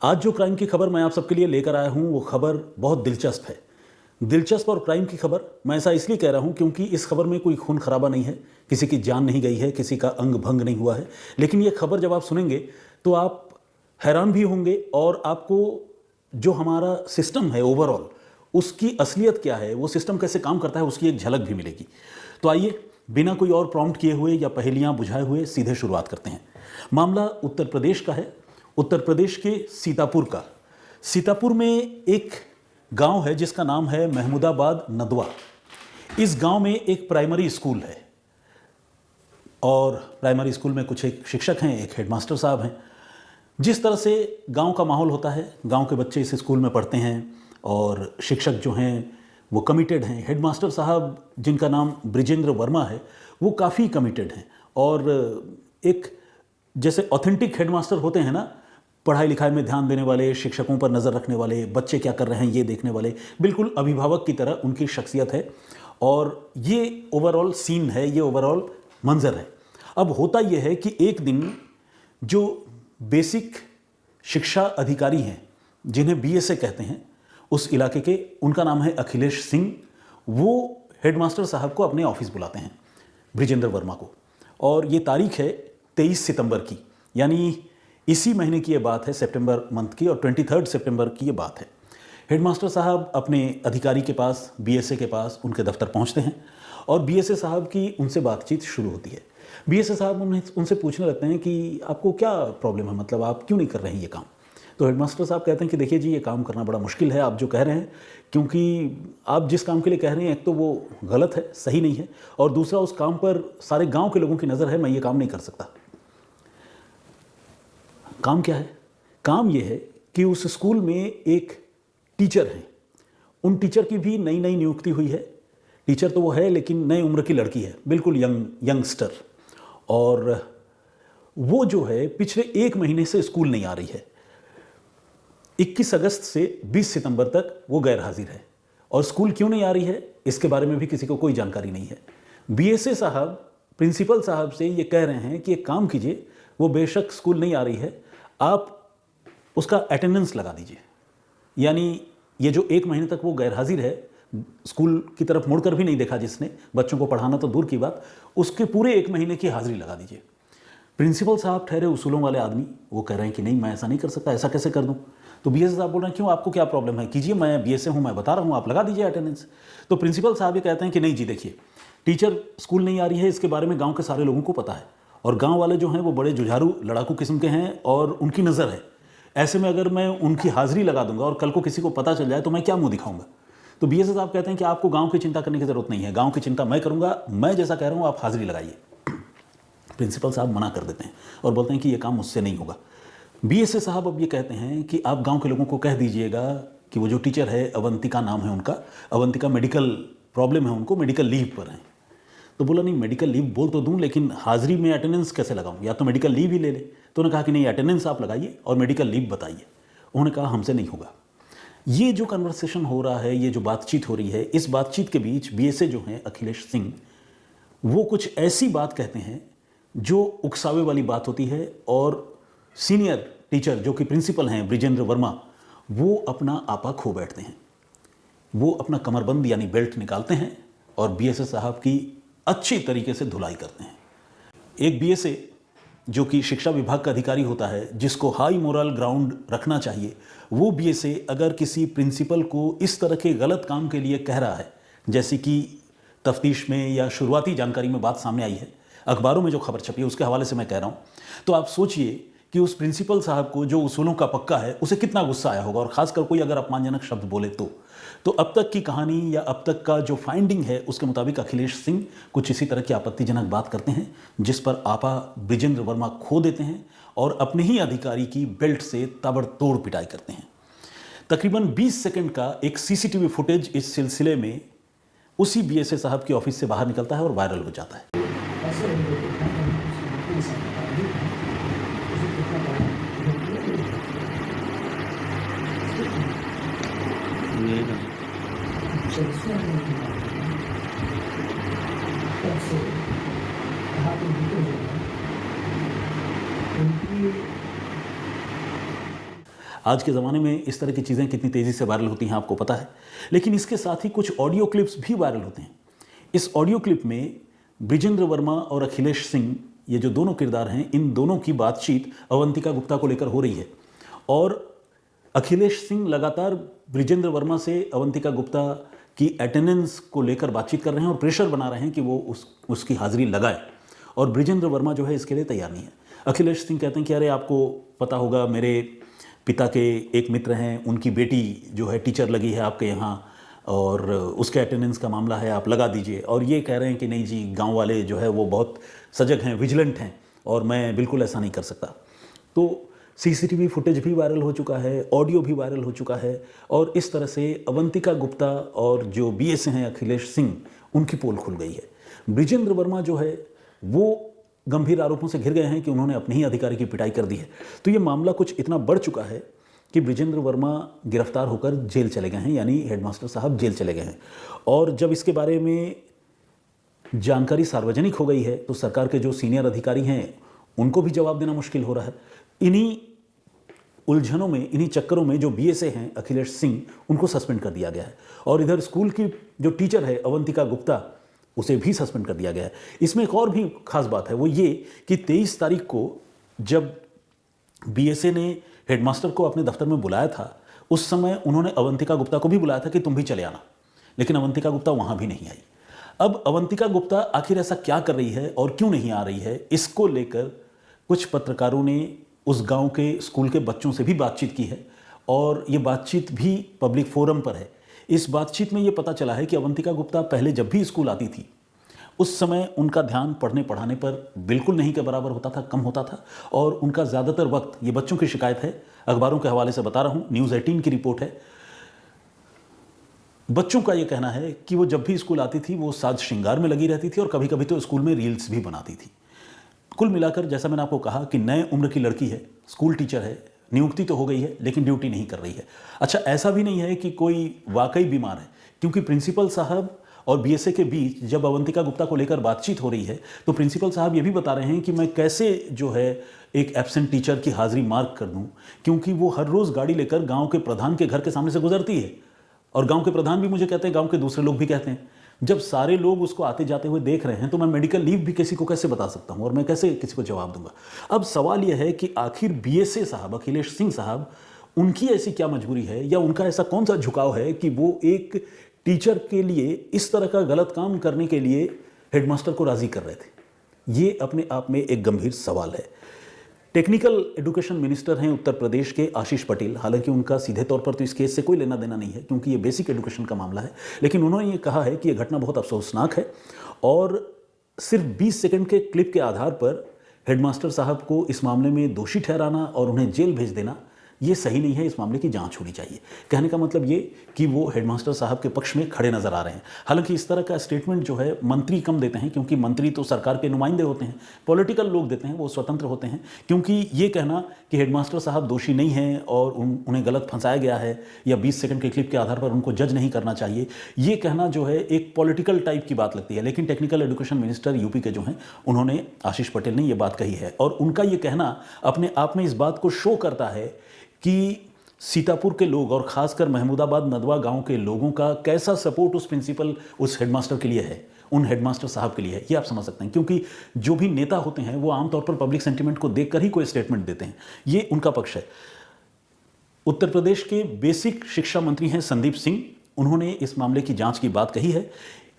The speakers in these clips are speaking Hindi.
आज जो क्राइम की खबर मैं आप सबके लिए लेकर आया हूं वो खबर बहुत दिलचस्प है। दिलचस्प और क्राइम की खबर मैं ऐसा इसलिए कह रहा हूं क्योंकि इस खबर में कोई खून खराबा नहीं है, किसी की जान नहीं गई है, किसी का अंग भंग नहीं हुआ है। लेकिन ये खबर जब आप सुनेंगे तो आप हैरान भी होंगे और आपको जो हमारा सिस्टम है ओवरऑल उसकी असलियत क्या है, वो सिस्टम कैसे काम करता है, उसकी एक झलक भी मिलेगी। तो आइए बिना कोई और प्रॉम्प्ट किए हुए या पहेलियां बुझाए हुए सीधे शुरुआत करते हैं। मामला उत्तर प्रदेश का है, उत्तर प्रदेश के सीतापुर का। सीतापुर में एक गांव है जिसका नाम है महमूदाबाद नदवा। इस गांव में एक प्राइमरी स्कूल है और प्राइमरी स्कूल में कुछ एक शिक्षक हैं, एक हेडमास्टर साहब हैं। जिस तरह से गांव का माहौल होता है, गांव के बच्चे इस स्कूल में पढ़ते हैं और शिक्षक जो हैं वो कमिटेड हैं। हेडमास्टर साहब जिनका नाम ब्रिजेंद्र वर्मा है वो काफ़ी कमिटेड हैं और एक जैसे ऑथेंटिक हेडमास्टर होते हैं ना, पढ़ाई लिखाई में ध्यान देने वाले, शिक्षकों पर नज़र रखने वाले, बच्चे क्या कर रहे हैं ये देखने वाले, बिल्कुल अभिभावक की तरह उनकी शख्सियत है। और ये ओवरऑल सीन है, ये ओवरऑल मंजर है। अब होता यह है कि एक दिन जो बेसिक शिक्षा अधिकारी हैं जिन्हें बीएसए कहते हैं उस इलाके के, उनका नाम है अखिलेश सिंह। वो हेडमास्टर साहब को अपने ऑफिस बुलाते हैं, ब्रिजेंद्र वर्मा को, और ये तारीख है 23 सितंबर की, यानी इसी महीने की ये बात है, सितंबर मंथ की, और 23 सितंबर की ये बात है। हेडमास्टर साहब अपने अधिकारी के पास, बीएसए के पास, उनके दफ्तर पहुंचते हैं और बीएसए साहब की उनसे बातचीत शुरू होती है। बीएसए साहब उनसे पूछने लगते हैं कि आपको क्या प्रॉब्लम है, मतलब आप क्यों नहीं कर रहे हैं ये काम। तो हेडमास्टर साहब कहते हैं कि देखिए जी, ये काम करना बड़ा मुश्किल है, आप जो कह रहे हैं, क्योंकि आप जिस काम के लिए कह रहे हैं एक तो वो गलत है, सही नहीं है, और दूसरा उस काम पर सारे गांव के लोगों की नज़र है, मैं ये काम नहीं कर सकता। काम क्या है? काम ये है कि उस स्कूल में एक टीचर हैं, उन टीचर की भी नई नई नियुक्ति हुई है। टीचर तो वो है लेकिन नई उम्र की लड़की है, बिल्कुल यंगस्टर, और वो जो है पिछले 1 महीने से स्कूल नहीं आ रही है। 21 अगस्त से 20 सितंबर तक वो गैर हाजिर है, और स्कूल क्यों नहीं आ रही है इसके बारे में भी किसी को कोई जानकारी नहीं है। बीएसए साहब प्रिंसिपल साहब से ये कह रहे हैं कि एक काम कीजिए, वो बेशक स्कूल नहीं आ रही है, आप उसका अटेंडेंस लगा दीजिए। यानी ये जो 1 महीने तक वो गैर हाजिर है, स्कूल की तरफ मुड़कर भी नहीं देखा जिसने, बच्चों को पढ़ाना तो दूर की बात, उसके पूरे 1 महीने की हाजिरी लगा दीजिए। प्रिंसिपल साहब ठहरे उसूलों वाले आदमी, वो कह रहे हैं कि नहीं, मैं ऐसा नहीं कर सकता, ऐसा कैसे कर दूं। तो बीएसए साहब बोल रहे हैं क्यों, आपको क्या प्रॉब्लम है, कीजिए, मैं बीएसए हूं, मैं बता रहा हूं, आप लगा दीजिए अटेंडेंस। तो प्रिंसिपल साहब ये कहते हैं कि नहीं जी, देखिए टीचर स्कूल नहीं आ रही है, इसके बारे में गाँव के सारे लोगों को पता है, और गाँव वाले जो हैं वो बड़े जुझारू लड़ाकू किस्म के हैं और उनकी नज़र है। ऐसे में अगर मैं उनकी हाजिरी लगा दूंगा और कल को किसी को पता चल जाए तो मैं क्या मुंह दिखाऊंगा। तो बीएसए साहब कहते हैं कि आपको गांव की चिंता करने की जरूरत नहीं है, गांव की चिंता मैं करूंगा, मैं जैसा कह रहा हूं आप हाजिरी लगाइए। प्रिंसिपल साहब मना कर देते हैं और बोलते हैं कि ये काम मुझसे नहीं होगा। बीएसए साहब अब ये कहते हैं कि आप गांव के लोगों को कह दीजिएगा कि वो जो टीचर है, अवंतिका नाम है उनका, अवंतिका मेडिकल प्रॉब्लम है उनको, मेडिकल लीव पर हैं। तो बोला नहीं, मेडिकल लीव बोल तो दूं लेकिन हाजिरी में अटेंडेंस कैसे लगाऊं, या तो मेडिकल लीव ही ले ले। तो उन्होंने कहा कि नहीं, अटेंडेंस आप लगाइए और मेडिकल लीव बताइए। उन्होंने कहा हमसे नहीं होगा। ये जो कन्वर्सेशन हो रहा है, ये जो बातचीत हो रही है, इस बातचीत के बीच बीएसए जो हैं अखिलेश सिंह, वो कुछ ऐसी बात कहते हैं जो उकसावे वाली बात होती है, और सीनियर टीचर जो कि प्रिंसिपल हैं ब्रिजेंद्र वर्मा, वो अपना आपा खो बैठते हैं। वो अपना कमरबंद यानी बेल्ट निकालते हैं और बीएसए साहब की अच्छी तरीके से धुलाई करते हैं। एक बीएसए जो कि शिक्षा विभाग का अधिकारी होता है, जिसको हाई मोरल ग्राउंड रखना चाहिए, वो बीएसए अगर किसी प्रिंसिपल को इस तरह के गलत काम के लिए कह रहा है, जैसे कि तफ्तीश में या शुरुआती जानकारी में बात सामने आई है, अखबारों में जो खबर छपी है उसके हवाले से मैं कह रहा हूँ, तो आप सोचिए कि उस प्रिंसिपल साहब को जो उसूलों का पक्का है उसे कितना गुस्सा आया होगा, और खासकर कोई अगर अपमानजनक शब्द बोले तो अब तक की कहानी या अब तक का जो फाइंडिंग है उसके मुताबिक अखिलेश सिंह कुछ इसी तरह की आपत्तिजनक बात करते हैं, जिस पर आपा ब्रिजेंद्र वर्मा खो देते हैं और अपने ही अधिकारी की बेल्ट से ताबड़तोड़ पिटाई करते हैं। तकरीबन 20 सेकंड का एक सीसीटीवी फुटेज इस सिलसिले में उसी बीएसए साहब की ऑफिस से बाहर निकलता है और वायरल हो जाता है। आज के ज़माने में इस तरह की चीज़ें कितनी तेज़ी से वायरल होती हैं आपको पता है। लेकिन इसके साथ ही कुछ ऑडियो क्लिप्स भी वायरल होते हैं। इस ऑडियो क्लिप में बृजेंद्र वर्मा और अखिलेश सिंह, ये जो दोनों किरदार हैं, इन दोनों की बातचीत अवंतिका गुप्ता को लेकर हो रही है और अखिलेश सिंह लगातार बृजेंद्र वर्मा से अवंतिका गुप्ता की अटेंडेंस को लेकर बातचीत कर रहे हैं और प्रेशर बना रहे हैं कि वो उसकी हाजिरी लगाए, और बृजेंद्र वर्मा जो है इसके लिए तैयार नहीं है। अखिलेश सिंह कहते हैं कि अरे आपको पता होगा, मेरे पिता के एक मित्र हैं, उनकी बेटी जो है टीचर लगी है आपके यहाँ और उसके अटेंडेंस का मामला है, आप लगा दीजिए। और ये कह रहे हैं कि नहीं जी, गांव वाले जो है वो बहुत सजग हैं, विजिलेंट हैं और मैं बिल्कुल ऐसा नहीं कर सकता। तो सीसीटीवी फुटेज भी वायरल हो चुका है, ऑडियो भी वायरल हो चुका है और इस तरह से अवंतिका गुप्ता और जो बीएसए हैं अखिलेश सिंह, उनकी पोल खुल गई है। बृजेंद्र वर्मा जो है वो गंभीर आरोपों से घिर गए हैं कि उन्होंने अपने ही अधिकारी की पिटाई कर दी है। तो ये मामला कुछ इतना बढ़ चुका है कि बृजेंद्र वर्मा गिरफ्तार होकर जेल चले गए हैं, यानी हेडमास्टर साहब जेल चले गए हैं। और जब इसके बारे में जानकारी सार्वजनिक हो गई है तो सरकार के जो सीनियर अधिकारी हैं उनको भी जवाब देना मुश्किल हो रहा है। इन्हीं उलझनों में, इन्हीं चक्करों में जो बीएसए हैं अखिलेश सिंह, उनको सस्पेंड कर दिया गया है और इधर स्कूल की जो टीचर है अवंतिका गुप्ता, उसे भी सस्पेंड कर दिया गया है। इसमें एक और भी खास बात है, वो ये कि 23 तारीख को जब बीएसए ने हेडमास्टर को अपने दफ्तर में बुलाया था, उस समय उन्होंने अवंतिका गुप्ता को भी बुलाया था कि तुम भी चले आना, लेकिन अवंतिका गुप्ता वहां भी नहीं आई। अब अवंतिका गुप्ता आखिर ऐसा क्या कर रही है और क्यों नहीं आ रही है, इसको लेकर कुछ पत्रकारों ने उस गांव के स्कूल के बच्चों से भी बातचीत की है और ये बातचीत भी पब्लिक फोरम पर है। इस बातचीत में ये पता चला है कि अवंतिका गुप्ता पहले जब भी स्कूल आती थी उस समय उनका ध्यान पढ़ने पढ़ाने पर बिल्कुल नहीं के बराबर होता था, कम होता था और उनका ज़्यादातर वक्त, ये बच्चों की शिकायत है, अखबारों के हवाले से बता रहा हूँ, न्यूज़ 18 की रिपोर्ट है, बच्चों का ये कहना है कि वो जब भी स्कूल आती थी वो साज श्रृंगार में लगी रहती थी और कभी कभी तो स्कूल में रील्स भी बनाती थी। कुल मिलाकर जैसा मैंने आपको कहा कि नए उम्र की लड़की है, स्कूल टीचर है, नियुक्ति तो हो गई है लेकिन ड्यूटी नहीं कर रही है। अच्छा, ऐसा भी नहीं है कि कोई वाकई बीमार है, क्योंकि प्रिंसिपल साहब और बीएसए के बीच जब अवंतिका गुप्ता को लेकर बातचीत हो रही है तो प्रिंसिपल साहब ये भी बता रहे हैं कि मैं कैसे जो है एक एब्सेंट टीचर की हाजिरी मार्क कर दूं, क्योंकि वो हर रोज़ गाड़ी लेकर गांव के प्रधान के घर के सामने से गुजरती है और गांव के प्रधान भी मुझे कहते हैं, गांव के दूसरे लोग भी कहते हैं। जब सारे लोग उसको आते जाते हुए देख रहे हैं तो मैं मेडिकल लीव भी किसी को कैसे बता सकता हूं और मैं कैसे किसी को जवाब दूंगा। अब सवाल यह है कि आखिर बीएसए साहब, अखिलेश सिंह साहब, उनकी ऐसी क्या मजबूरी है या उनका ऐसा कौन सा झुकाव है कि वो एक टीचर के लिए इस तरह का गलत काम करने के लिए हेडमास्टर को राजी कर रहे थे। ये अपने आप में एक गंभीर सवाल है। टेक्निकल एजुकेशन मिनिस्टर हैं उत्तर प्रदेश के आशीष पटेल, हालांकि उनका सीधे तौर पर तो इस केस से कोई लेना देना नहीं है क्योंकि ये बेसिक एजुकेशन का मामला है, लेकिन उन्होंने ये कहा है कि यह घटना बहुत अफसोसनाक है और सिर्फ 20 सेकंड के क्लिप के आधार पर हेडमास्टर साहब को इस मामले में दोषी ठहराना और उन्हें जेल भेज देना ये सही नहीं है। इस मामले की जांच होनी चाहिए। कहने का मतलब ये कि वो हेडमास्टर साहब के पक्ष में खड़े नजर आ रहे हैं। हालांकि इस तरह का स्टेटमेंट जो है मंत्री कम देते हैं, क्योंकि मंत्री तो सरकार के नुमाइंदे होते हैं, पॉलिटिकल लोग देते हैं, वो स्वतंत्र होते हैं। क्योंकि ये कहना कि हेडमास्टर साहब दोषी नहीं हैं और उन्हें गलत फंसाया गया है या 20 सेकंड के क्लिप के आधार पर उनको जज नहीं करना चाहिए, ये कहना जो है एक पॉलिटिकल टाइप की बात लगती है। लेकिन टेक्निकल एजुकेशन मिनिस्टर यूपी के जो हैं, उन्होंने, आशीष पटेल ने ये बात कही है और उनका ये कहना अपने आप में इस बात को शो करता है कि सीतापुर के लोग और खासकर महमूदाबाद नदवा गांव के लोगों का कैसा सपोर्ट उस प्रिंसिपल, उस हेडमास्टर के लिए है, उन हेडमास्टर साहब के लिए है। ये आप समझ सकते हैं, क्योंकि जो भी नेता होते हैं वो आमतौर पर पब्लिक सेंटिमेंट को देखकर ही कोई स्टेटमेंट देते हैं। ये उनका पक्ष है। उत्तर प्रदेश के बेसिक शिक्षा मंत्री हैं संदीप सिंह, उन्होंने इस मामले की जांच की बात कही है।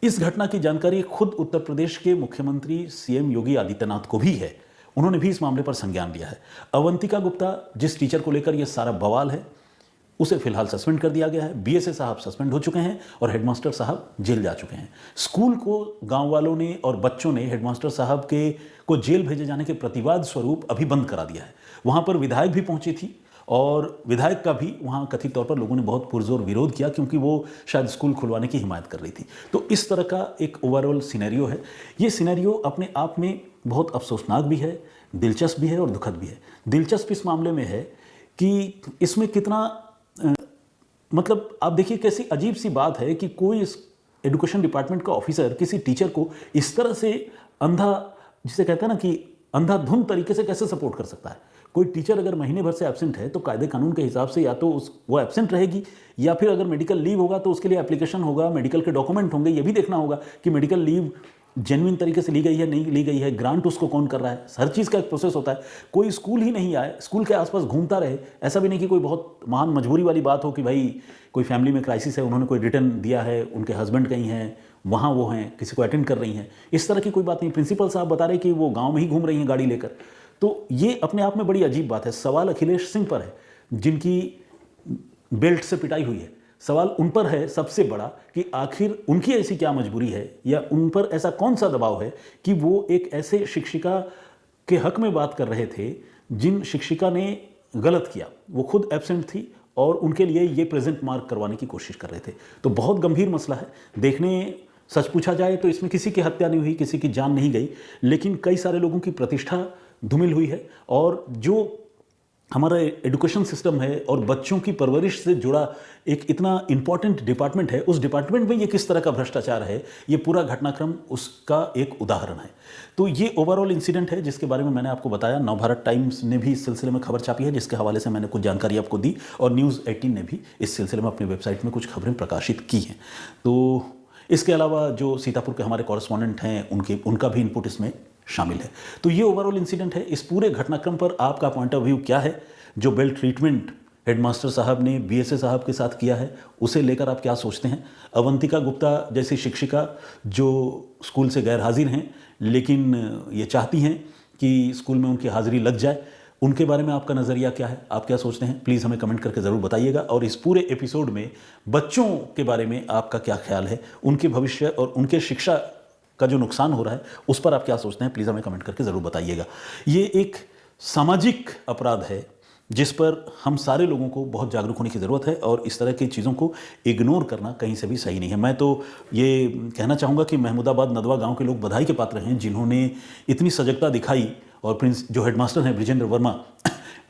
इस घटना की जानकारी खुद उत्तर प्रदेश के मुख्यमंत्री सीएम योगी आदित्यनाथ को भी है, उन्होंने भी इस मामले पर संज्ञान लिया है। अवंतिका गुप्ता, जिस टीचर को लेकर यह सारा बवाल है, उसे फिलहाल सस्पेंड कर दिया गया है। बीएसए साहब सस्पेंड हो चुके हैं और हेडमास्टर साहब जेल जा चुके हैं। स्कूल को गांव वालों ने और बच्चों ने हेडमास्टर साहब को जेल भेजे जाने के प्रतिवाद स्वरूप अभी बंद करा दिया है। वहां पर विधायक भी पहुंची थी और विधायक का भी वहाँ कथित तौर पर लोगों ने बहुत पुरजोर विरोध किया, क्योंकि वो शायद स्कूल खुलवाने की हिमायत कर रही थी। तो इस तरह का एक ओवरऑल सिनेरियो है। ये सिनेरियो अपने आप में बहुत अफसोसनाक भी है, दिलचस्प भी है और दुखद भी है। दिलचस्प इस मामले में है कि इसमें कितना मतलब आप देखिए कैसी अजीब सी बात है कि कोई इस एजुकेशन डिपार्टमेंट का ऑफिसर किसी टीचर को इस तरह से अंधा, जिसे कहते हैं ना कि अंधाधुंध तरीके से कैसे सपोर्ट कर सकता है। कोई टीचर अगर महीने भर से एब्सेंट है तो कायदे कानून के हिसाब से या तो वो एब्सेंट रहेगी, या फिर अगर मेडिकल लीव होगा तो उसके लिए एप्लीकेशन होगा, मेडिकल के डॉक्यूमेंट होंगे, ये भी देखना होगा कि मेडिकल लीव जेन्युइन तरीके से ली गई है, नहीं ली गई है, ग्रांट उसको कौन कर रहा है, हर चीज़ का एक प्रोसेस होता है। कोई स्कूल ही नहीं आए, स्कूल के आसपास घूमता रहे, ऐसा भी नहीं कि कोई बहुत महान मजबूरी वाली बात हो कि भाई कोई फैमिली में क्राइसिस है, उन्होंने कोई रिटर्न दिया है, उनके हस्बैंड कहीं हैं, वहाँ वो हैं, किसी को अटेंड कर रही हैं, इस तरह की कोई बात नहीं। प्रिंसिपल साहब बता रहे कि वो गाँव में ही घूम रही हैं गाड़ी लेकर, तो ये अपने आप में बड़ी अजीब बात है। सवाल अखिलेश सिंह पर है जिनकी बेल्ट से पिटाई हुई है, सवाल उन पर है सबसे बड़ा कि आखिर उनकी ऐसी क्या मजबूरी है या उन पर ऐसा कौन सा दबाव है कि वो एक ऐसे शिक्षिका के हक में बात कर रहे थे जिन शिक्षिका ने गलत किया, वो खुद एब्सेंट थी और उनके लिए ये प्रेजेंट मार्क करवाने की कोशिश कर रहे थे। तो बहुत गंभीर मसला है। देखने सच पूछा जाए तो इसमें किसी की हत्या नहीं हुई, किसी की जान नहीं गई, लेकिन कई सारे लोगों की प्रतिष्ठा धूमिल हुई है। और जो हमारा एजुकेशन सिस्टम है और बच्चों की परवरिश से जुड़ा एक इतना इंपॉर्टेंट डिपार्टमेंट है, उस डिपार्टमेंट में ये किस तरह का भ्रष्टाचार है, ये पूरा घटनाक्रम उसका एक उदाहरण है। तो ये ओवरऑल इंसिडेंट है जिसके बारे में मैंने आपको बताया। नवभारत टाइम्स ने भी इस सिलसिले में खबर छापी है, जिसके हवाले से मैंने कुछ जानकारी आपको दी, और न्यूज़ 18 ने भी इस सिलसिले में अपनी वेबसाइट में कुछ खबरें प्रकाशित की हैं। तो इसके अलावा जो सीतापुर के हमारे कॉरेस्पॉन्डेंट हैं उनका भी इनपुट इसमें शामिल है। तो ये ओवरऑल इंसिडेंट है। इस पूरे घटनाक्रम पर आपका पॉइंट ऑफ व्यू क्या है? जो बेल्ट ट्रीटमेंट हेडमास्टर साहब ने बीएसए साहब के साथ किया है, उसे लेकर आप क्या सोचते हैं? अवंतिका गुप्ता जैसी शिक्षिका जो स्कूल से गैर हाजिर हैं लेकिन ये चाहती हैं कि स्कूल में उनकी हाजिरी लग जाए, उनके बारे में आपका नज़रिया क्या है? आप क्या सोचते हैं? प्लीज़ हमें कमेंट करके ज़रूर बताइएगा। और इस पूरे एपिसोड में बच्चों के बारे में आपका क्या ख्याल है? उनके भविष्य और उनके शिक्षा का जो नुकसान हो रहा है उस पर आप क्या सोचते हैं? प्लीज़ हमें कमेंट करके ज़रूर बताइएगा। ये एक सामाजिक अपराध है जिस पर हम सारे लोगों को बहुत जागरूक होने की ज़रूरत है, और इस तरह की चीज़ों को इग्नोर करना कहीं से भी सही नहीं है। मैं तो ये कहना चाहूँगा कि महमूदाबाद नदवा गांव के लोग बधाई के पात्र हैं जिन्होंने इतनी सजगता दिखाई। और प्रिंस जो हेडमास्टर हैं ब्रिजेंद्र वर्मा,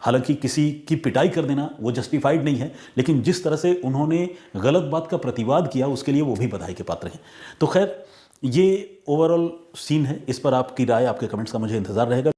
हालांकि किसी की पिटाई कर देना वो जस्टिफाइड नहीं है, लेकिन जिस तरह से उन्होंने गलत बात का प्रतिवाद किया उसके लिए वो भी बधाई के पात्र हैं। तो खैर, ये ओवरऑल सीन है। इस पर आपकी राय, आपके कमेंट्स का मुझे इंतज़ार रहेगा।